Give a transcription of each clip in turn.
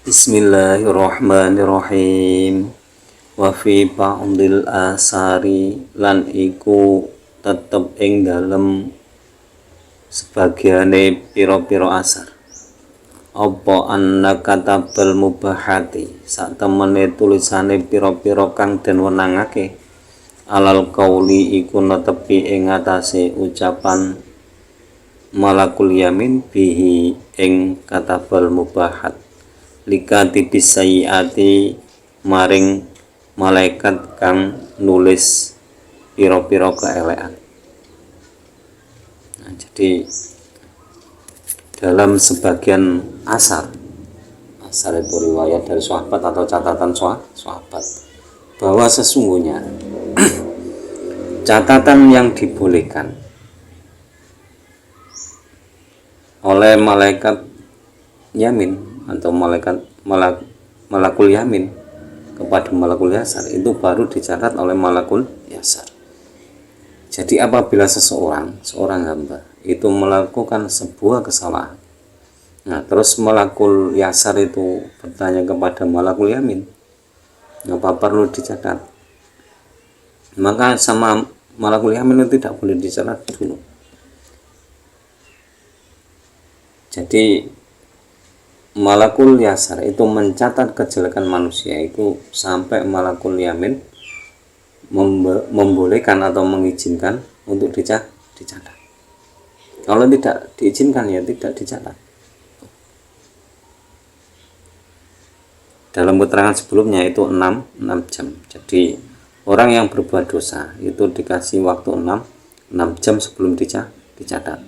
Bismillahirrahmanirrahim. Wa fi ba'dil asari lan iku tetep ing dalem sebagiane pira-pira asar. Apa anna katabal mubahati sak temene tulisane pira-pira kang den wenangake alal qauli iku netepi ing atase ucapan malakul yamin bihi ing katabal mubahat likatibis sayyiati maring malaikat kang nulis pira-pira keelekan. Nah, jadi dalam sebagian asar itu riwayat dari sahabat atau catatan sahabat bahwa sesungguhnya catatan yang dibolehkan oleh malaikat yamin atau malakul yamin kepada malakul yasar itu baru dicatat oleh malakul yasar. Jadi apabila seorang hamba itu melakukan sebuah kesalahan, nah terus malakul yasar itu bertanya kepada malakul yamin, apa perlu dicatat? Maka sama malakul yamin itu tidak boleh dicatat dulu. Jadi malakul yasar itu mencatat kejelekan manusia itu sampai malakul yamin membolehkan atau mengizinkan untuk dicatat. Kalau tidak diizinkan ya tidak dicatat. Dalam keterangan sebelumnya itu 6 jam. Jadi orang yang berbuat dosa itu dikasih waktu 6 jam sebelum dicatat.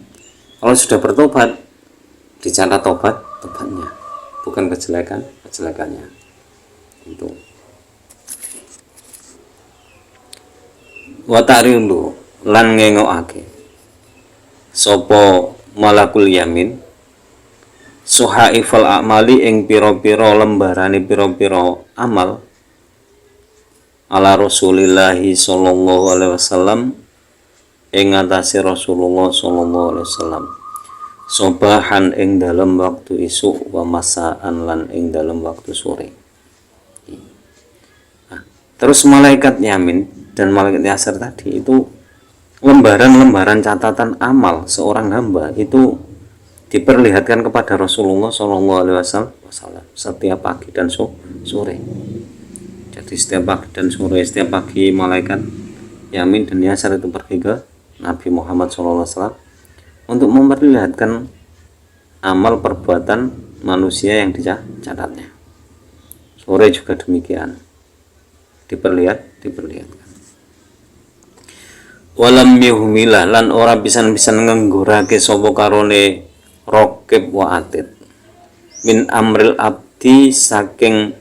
Kalau sudah bertobat, dicatat tobatnya, bukan kejelekannya. Itu. Wa ta'rindu lan ngengokake sapa malakul yamin suhaifal a'mali ing pira-pira lembarane pira-pira amal ala Rasulillahi sallallahu alaihi wasallam ing atase Rasulullah sallallahu alaihi wasallam sobahan ing dalam waktu isuk wa masaan lan ing dalam waktu sore. Nah, terus malaikat yamin dan malaikat yasar tadi itu lembaran-lembaran catatan amal seorang hamba itu diperlihatkan kepada Rasulullah SAW setiap pagi dan sore. Jadi setiap pagi dan sore, setiap pagi malaikat yamin dan yasar itu pergi ke Nabi Muhammad SAW untuk memperlihatkan amal perbuatan manusia yang dicatatnya. Sore juga demikian, diperlihatkan. Walam yuhmilah lan ora pisan-pisan ngenggurake sapa karone raqib wa atid min amril abdi saking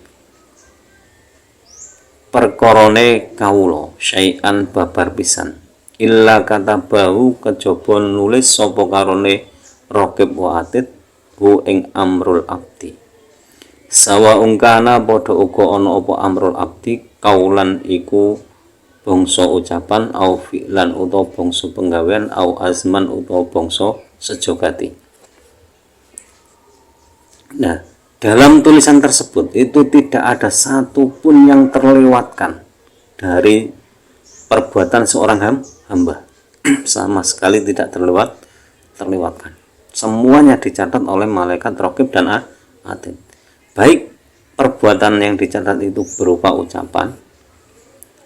perkorone kawula syai'an babar pisan illa kata bahu kejaba nulis sapa karone raqib wa atid hu ing amrul abdi sawa ungkana padha uga ana apa amrul abdi kaulan iku bangsa ucapan au fi'lan utawa bangsa penggawean au azman utawa bangsa sejogati. Nah, dalam tulisan tersebut itu tidak ada satupun yang terlewatkan dari perbuatan seorang hamba. Sama sekali tidak terlewatkan. Semuanya dicatat oleh malaikat raqib dan atid. Baik perbuatan yang dicatat itu berupa ucapan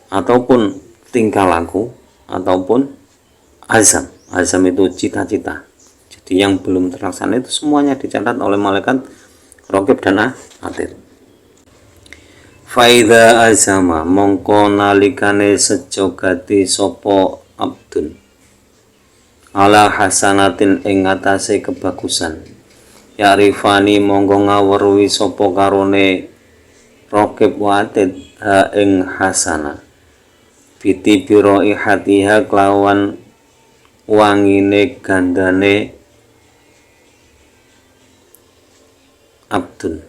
ataupun tingkah laku ataupun azam itu cita-cita. Jadi yang belum terlaksana itu semuanya dicatat oleh malaikat raqib dan atid. Faida azama mongko nalikane sejogati sapa abdun ala hasanatin ing atase kebagusan yarifani mongko ngaweruhi sapa karone raqib wa atid ing hasanah biti biro ihatiha kelawan wangine gandane abdun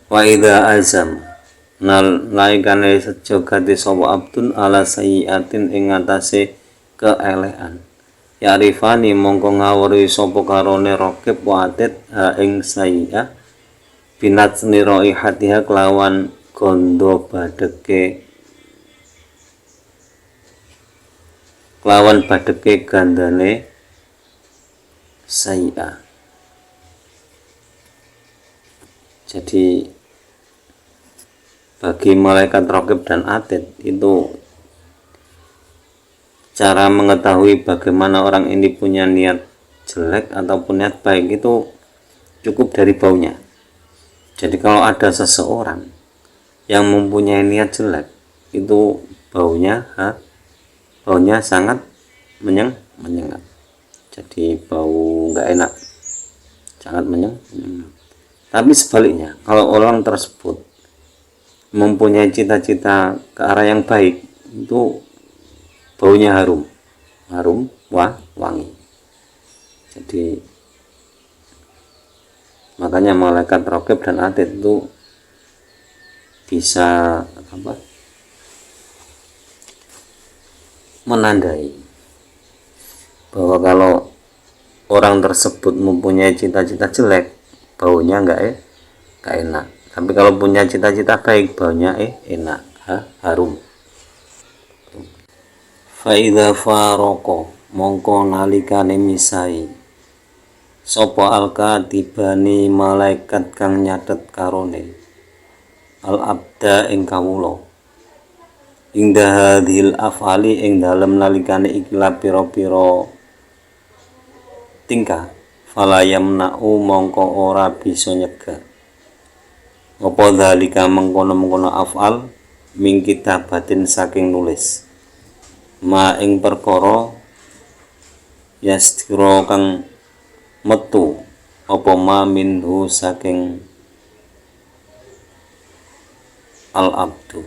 wa idza azam nalikane sejogati sapa abdun ala sayyiatin ing atase keelekan yarifani mongko ngawuri sapa karone raqib wa atid ing sayyi'ah binat niroi hatiha kelawan gondo badeke gandane saya. Jadi bagi malaikat raqib dan atid itu cara mengetahui bagaimana orang ini punya niat jelek ataupun niat baik itu cukup dari baunya. Jadi kalau ada seseorang yang mempunyai niat jelek itu baunya sangat menyengat. Jadi bau nggak enak, sangat menyengat. Tapi sebaliknya, kalau orang tersebut mempunyai cita-cita ke arah yang baik itu baunya harum, wangi. Jadi makanya malaikat raqib dan atid itu bisa menandai bahwa kalau orang tersebut mempunyai cita-cita jelek, baunya nggak enak. Tapi kalau punya cita-cita baik, baunya enak, harum. Faidha faroko mongko nalikane misai sapa al-katibani malaikat kang nyatet karone al-abda ing kawula ing hadhil afali ing dalem nalikane ikilah pira-pira tingkah falayamna'u mongko ora bisa nyegah apa dalika mengkono-mengkono afal ming kitabatin saking nulis ma ing perkara yastira kang metu apa ma minhu saking al-abdu.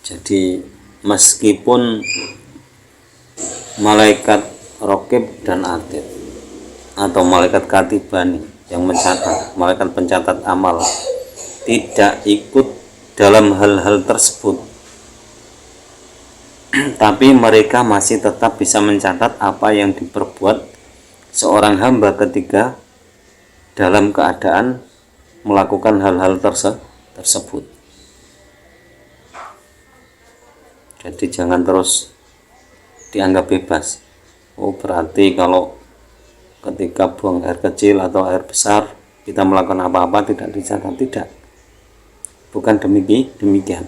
Jadi meskipun malaikat raqib dan atid atau malaikat katibani yang mencatat, malaikat pencatat amal tidak ikut dalam hal-hal tersebut, tapi mereka masih tetap bisa mencatat apa yang diperbuat seorang hamba ketika dalam keadaan melakukan hal-hal tersebut. Jadi jangan terus dianggap bebas. Oh, berarti kalau ketika buang air kecil atau air besar kita melakukan apa-apa tidak dicatat. Tidak, bukan demikian.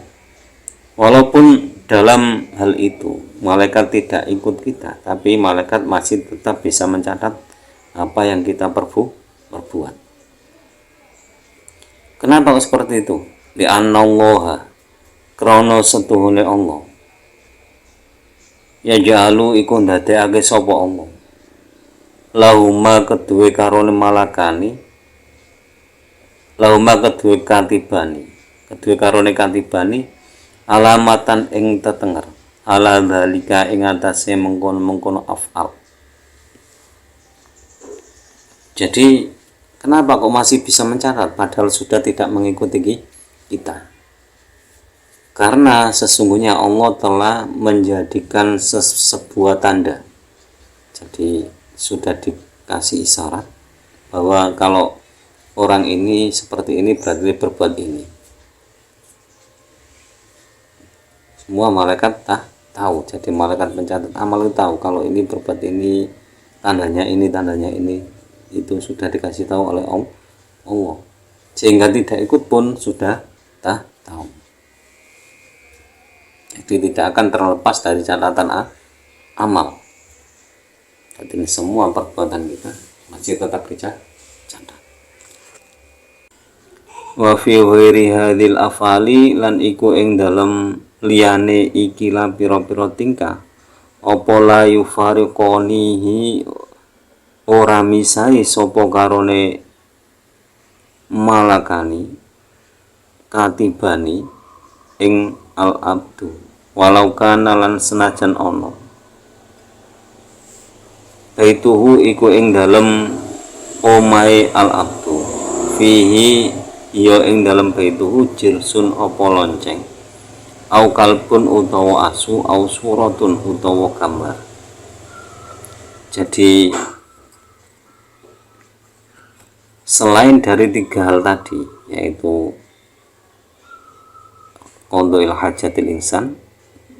Walaupun dalam hal itu malaikat tidak ikut kita, tapi malaikat masih tetap bisa mencatat apa yang kita perbuat. Kenapa seperti itu? Li'annallaha krana setuhune Allah ya jalu iku ndadekake sapa Allah lahuma kedue karone malakani lahuma kedue karone katibani alamatan ing tetenger ala dalika ing atase mengkono-mengkono afal. Jadi kenapa kok masih bisa mencatat padahal sudah tidak mengikuti kita? Karena sesungguhnya Allah telah menjadikan sebuah tanda. Jadi sudah dikasih isyarat bahwa kalau orang ini seperti ini berarti berbuat ini. Semua malaikat tahu. Jadi malaikat pencatat amal itu tahu kalau ini berbuat ini, tandanya ini. Itu sudah dikasih tahu oleh Allah. Sehingga tidak ikut pun sudah tahu. Jadi tidak akan terlepas dari catatan amal. Jadi ini semua perbuatan kita masih tetap dicatat. Wa fi ghairi hadhil afali lan iku ing dalem liyane ikilah pira-pira tingkah apa la yufariqonihi ora misai sapa karone malakani katibani ing al-abdu walau kana lan senajan ana baituhu iku ing dalem omahe al-abdu fihi ya ing dalem baituhu jirsun apa lonceng au kalbun utawa asu au suratun utawa gambar. Jadi selain dari 3 hal tadi, yaitu qada'il hajatil insan,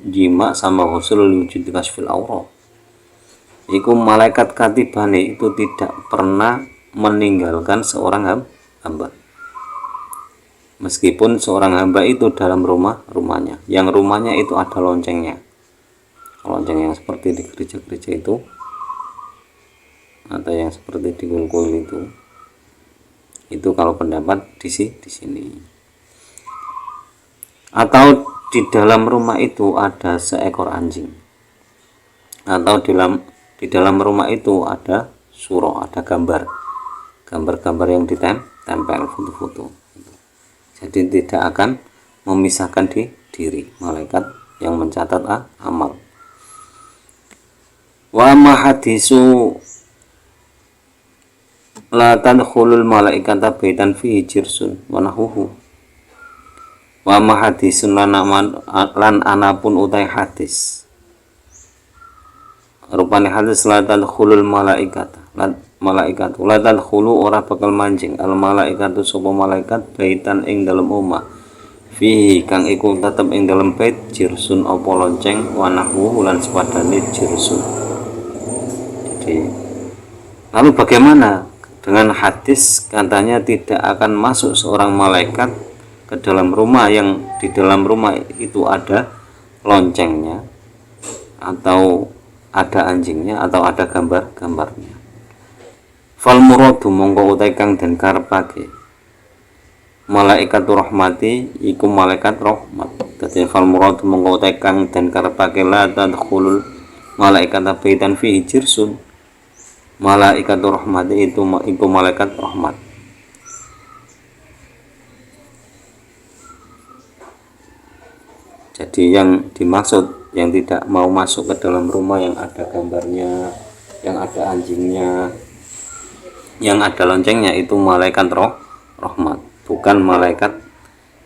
jima, sama husulul wujud kasfil aurah, iku malaikat katibane itu tidak pernah meninggalkan seorang hamba. Meskipun seorang hamba itu dalam rumahnya, yang rumahnya itu ada loncengnya, lonceng yang seperti di gereja-gereja itu, atau yang seperti di kuil-kuil itu kalau pendapat di sini. Atau di dalam rumah itu ada seekor anjing, atau di dalam rumah itu ada surah, ada gambar yang ditempel, foto-foto. Jadi tidak akan memisahkan diri malaikat yang mencatat amal. Wa ma hadisu la tadkhulul malaikata baitan fihi jirsun wa nahuhu. Wa ma hadisun lan anapun utai hadis. Rupane hadis la tadkhulul malaikata. Malaikat la tadkhulu ora bakal mancing al malaikatu sapa malaikat baitan ing dalem omah fihi kang iku tetep ing dalem bait jirsun apa lonceng wa nahwu lan sepadane jirsun. Jadi lalu bagaimana dengan hadis katanya tidak akan masuk seorang malaikat ke dalam rumah yang di dalam rumah itu ada loncengnya, atau ada anjingnya, atau ada gambarnya. Fal muradu mongko utai kang den karepake malaikatur rahmati iku malaikat rahmat. Dadi fal muradu mongko utai kang den karepake la tadkhulul malaikata baitan fihi jirsun, malaikatur rahmati itu iku malaikat rahmat. Jadi yang dimaksud yang tidak mau masuk ke dalam rumah yang ada gambarnya, yang ada anjingnya, yang ada loncengnya itu malaikat rahmat, bukan malaikat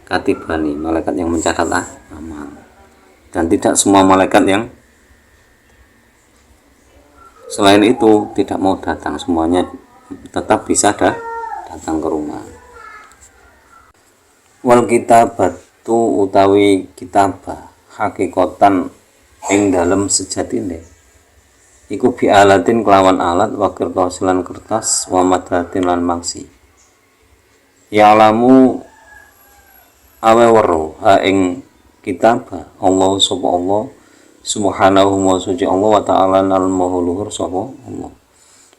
katibani, malaikat yang mencatat amal. Dan tidak semua malaikat yang selain itu tidak mau datang, semuanya tetap bisa datang ke rumah. Wal kitabatu utawi kitabah hakikatan ing dalem sejatine iku bi alatin kelawan alat wa kertas lan kertas wa madatin lan maksi. Ya alamu awe weruh ha ing kitabah Allah sapa Allah subhanahu wa suci Allah wa ta'ala lan maha luhur sapa Allah.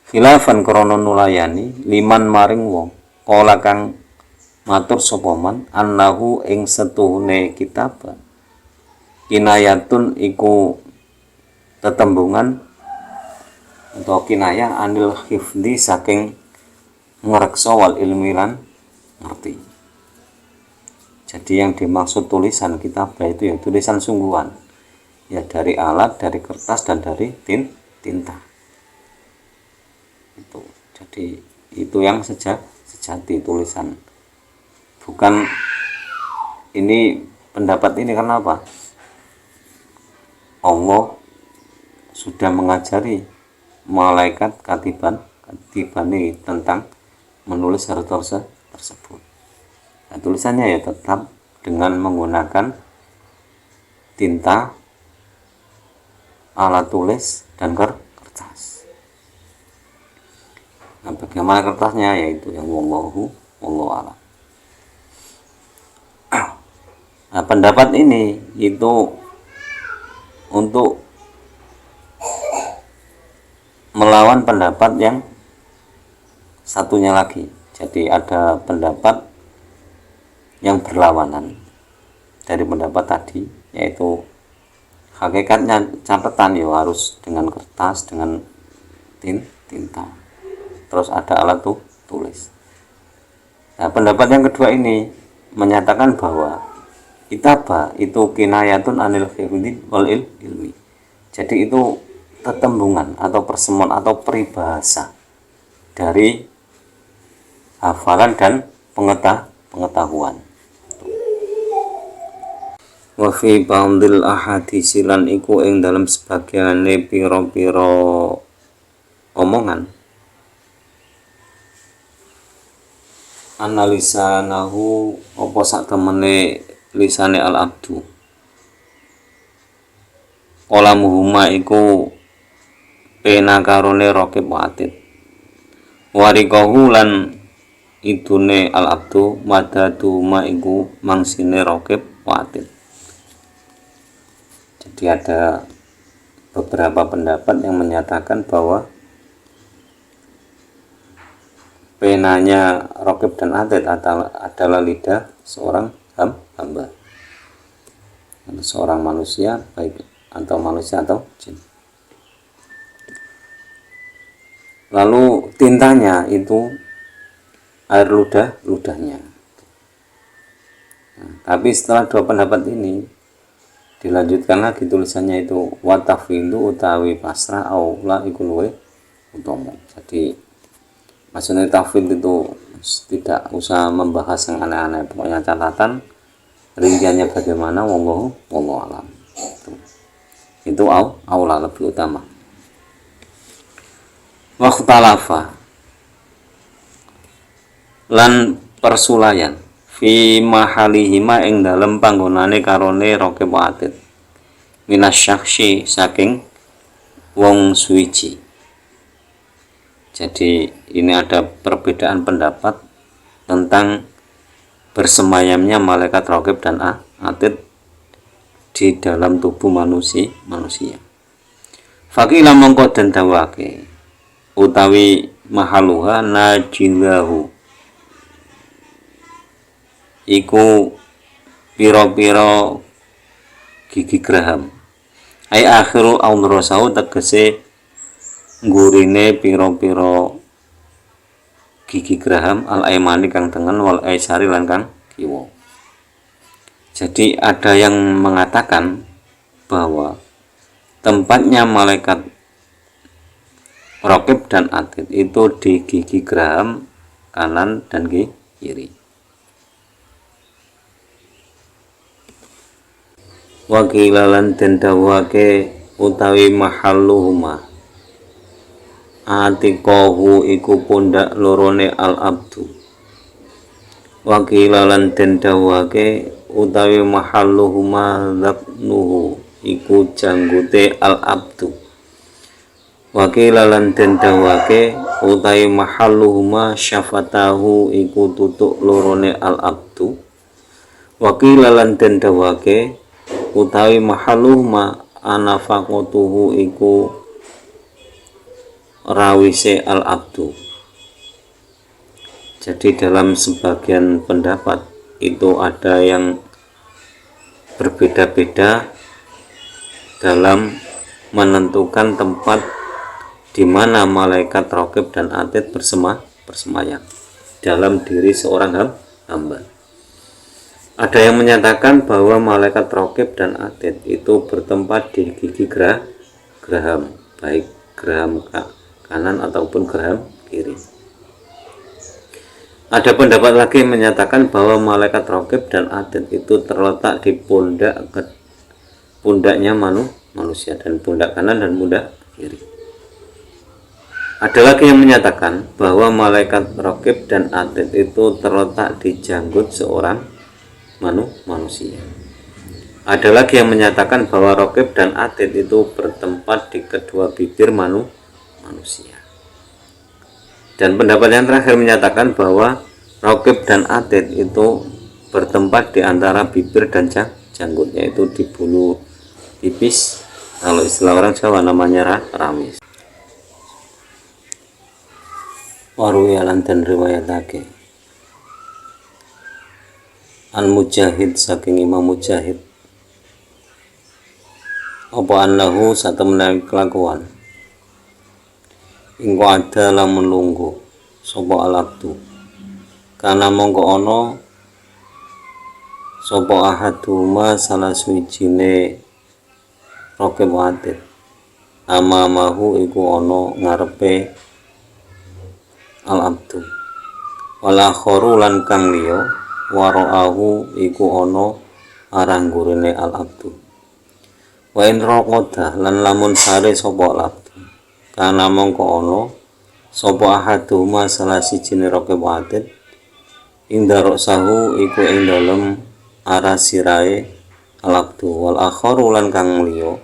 Khilafan krana nulayani liman maring wong kala kang matur sapa man annahu ing setuhune kitabah kinayatun iku tetembungan atau kinayah anil hifdi saking ngreksa wal ilmi lan ngerti. Jadi yang dimaksud tulisan kitabah itu ya tulisan sungguhan, ya dari alat, dari kertas dan dari tinta. Itu. Jadi itu yang sejati tulisan. Bukan ini pendapat ini karena apa? Allah sudah mengajari malaikat katibani tentang menulis hal tersebut. Nah, tulisannya ya tetap dengan menggunakan tinta, alat tulis dan kertas. Nah, bagaimana kertasnya yaitu yang wallahu a'lam. Nah, pendapat ini itu untuk melawan pendapat yang satunya lagi. Jadi ada pendapat yang berlawanan dari pendapat tadi, yaitu hakikatnya catatan ya harus dengan kertas, dengan tinta, terus ada alat tulis. Nah, pendapat yang kedua ini menyatakan bahwa kitabah itu kinayatun anil hifdzi wal ilmi. Jadi itu tetembungan atau persemuan atau peribahasa dari hafalan dan pengetahuan. Wa fi ba'dil ahadits lan iku ing dalam sebagiane pira-pira omongan analisa nahu apa sak temene lisane al abdu olamuhuma iku pena karone raqib wa atid warikahu lan idune al abdu madadu ma iku mangsine raqib wa atid. Jadi ada beberapa pendapat yang menyatakan bahwa penanya raqib dan atid adalah lidah seorang hamba atau seorang manusia, baik atau manusia atau jin. Lalu tintanya itu air ludahnya. Nah, tapi setelah dua pendapat ini dilanjutkan lagi tulisannya itu watafilu utawi pasrah aula iku luwe utama. Jadi maksudnya tafwid itu tidak usah membahas yang aneh-aneh, pokoknya catatan rinciannya bagaimana wallahu alam. Itu aula lebih utama. Wakhtalafa lan persulayan fi mahalihima ing dalem panggonane karone raqib wa atid minasyakhsi saking wong suci. Jadi ini ada perbedaan pendapat tentang bersemayamnya malaikat raqib dan atid di dalam tubuh manusia. Faqila mongko den dawake utawi mahaluha najilahu iku piro-piro gigi geraham ai akhiru aunrosahu tegese gurine piro-piro gigi geraham al aimani kang tengen wal aisari lan kang kiwa. Jadi ada yang mengatakan bahwa tempatnya malaikat raqib dan atid itu di gigi geraham kanan dan kiri. Wakilalan den dawake utawi mahalluhuma atikohu iku pundak lorone al abdu. Wakilalan den dawake utawi mahalluhuma zabnuhu iku janggute al abdu. Wakilalan den dawake utawi mahalluhuma syafatahu iku tutuk lorone al abdu. Wakilalan den dawake utawi mahaluhuma anafaqatuhu iku rawise al abdu. Jadi dalam sebagian pendapat itu ada yang berbeda-beda dalam menentukan tempat di mana malaikat raqib dan atid bersemayam dalam diri seorang hamba. Ada yang menyatakan bahwa malaikat raqib dan atid itu bertempat di gigi geraham, baik geraham kanan ataupun geraham kiri. Ada pendapat lagi yang menyatakan bahwa malaikat raqib dan atid itu terletak di pundaknya manusia, dan pundak kanan dan pundak kiri. Ada lagi yang menyatakan bahwa malaikat raqib dan atid itu terletak di janggut seorang manusia. Ada lagi yang menyatakan bahwa raqib dan atid itu bertempat di kedua bibir manusia. Dan pendapat yang terakhir menyatakan bahwa raqib dan atid itu bertempat di antara bibir dan janggut, yaitu di bulu pipis, kalau istilah orang Jawa namanya ramis. Waruyalan dan riwayatake Al-Mujahid saking Imam Mujahid apa annahu satemene kelakuan ingko ada lamun lungguh sapa alabdu kana mongko ana sapa ahaduma salah suwijine raqib atid amamahu iku ana ngarepe al abdu wala khorulan kang liya waraahu iku ana arang gurine al abdu wa in raqada lan lamun sare sapa al abdu kana mongko ana sapa ahaduma salah sijine raqib atid ing daroksahu iku ing dalem arah sirahe alabdu, wal akharu lan kang liya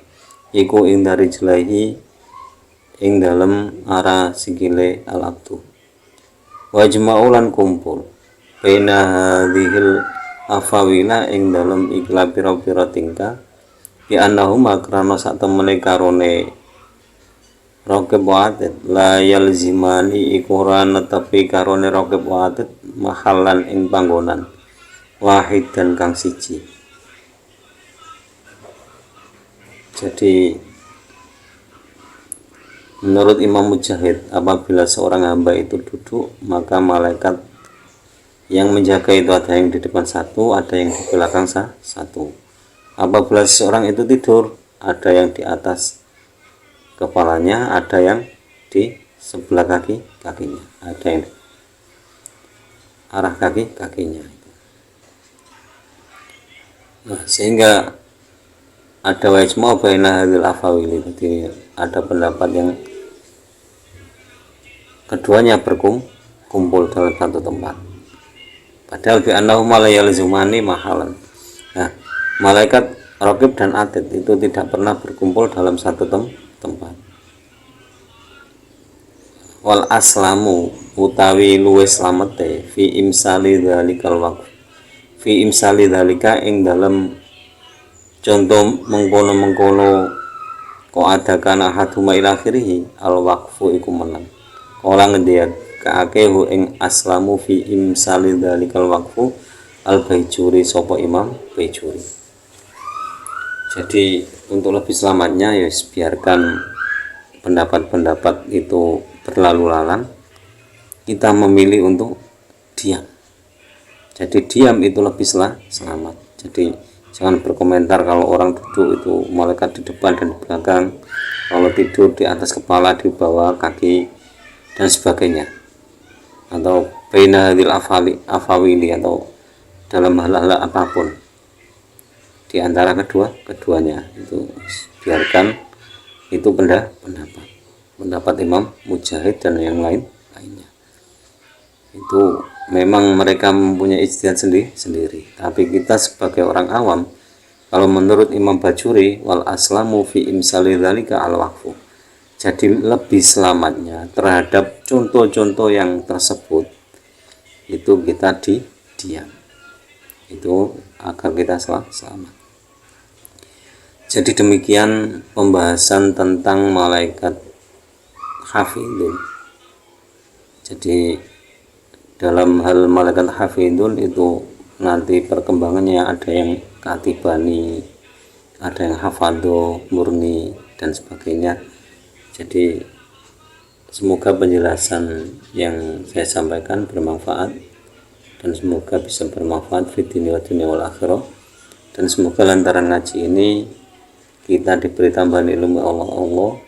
iku ing dari jelahi ing dalem arah sikile alabdu. Wajma'u lan kumpul baina hadhil afawila ing dalem ikla pira-pira tingkah bi annahuma krana sak temene karone raqib wa atid la yalzimani iku ora netepi karone raqib wa atid mahallan ing panggonan wahid dan kang siji. Jadi menurut Imam Mujahid, apabila seorang hamba itu duduk, maka malaikat yang menjaga itu ada yang di depan satu, ada yang di belakang satu. Apabila seseorang itu tidur, ada yang di atas kepalanya, ada yang di sebelah kakinya, ada yang di arah kakinya. Nah, sehingga ada wajma baina hadil afawili, jadi ada pendapat yang keduanya berkumpul dalam satu tempat. Padahal bi annahuma la yalzumani mahalan. Nah, malaikat raqib dan atid itu tidak pernah berkumpul dalam satu tempat. Wal aslamu utawi luwes slamete fi imsali dzalikal waqf. Fi imsali dzalika ing dalam contoh mengkono-mengkono kok ada kana haduma ila akhirih al waqfu iku menang. Kala ngendikaake ing aslamu fi imsali dzalikal waqfu al Baijuri sapa Imam Baijuri. Jadi untuk lebih selamatnya ya biarkan pendapat-pendapat itu berlalu lalang, kita memilih untuk diam. Jadi diam itu lebih selamat. Jadi jangan berkomentar kalau orang duduk itu malaikat di depan dan di belakang, kalau tidur di atas kepala, di bawah kaki dan sebagainya, atau baina hadil afawili, atau dalam hal-hal apapun di antara keduanya itu biarkan itu pendapat Imam Mujahid dan yang lainnya. Itu memang mereka mempunyai ijtihad sendiri, tapi kita sebagai orang awam, kalau menurut Imam Bajuri wal aslamu fi imsali dzalika al waqfu, jadi lebih selamatnya terhadap contoh-contoh yang tersebut itu kita diam, itu agar kita selamat. Jadi demikian pembahasan tentang malaikat hafidun. Jadi dalam hal malaikat hafidun itu nanti perkembangannya ada yang katibani, ada yang hafadho, murni dan sebagainya. Jadi semoga penjelasan yang saya sampaikan bermanfaat dan semoga bisa bermanfaat fi dunya wal akhirah, dan semoga lantaran ngaji ini kita diberi tambahan ilmu Allah.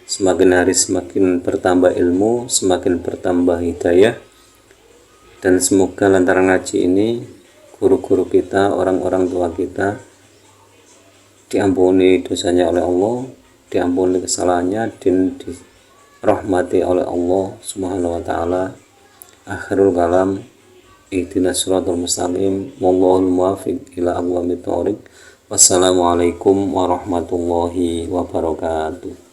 Semakin hari semakin bertambah ilmu, semakin bertambah hidayah, dan semoga lantaran ngaji ini guru-guru kita, orang-orang tua kita diampuni dosanya oleh Allah, diampuni kesalahannya, dan dirahmati oleh Allah Subhanahu wa taala. Akhirul kalam, ihdinas siratal mustaqim, wallahul muwaffiq ila aqwamit thoriq. Wassalamualaikum warahmatullahi wabarakatuh.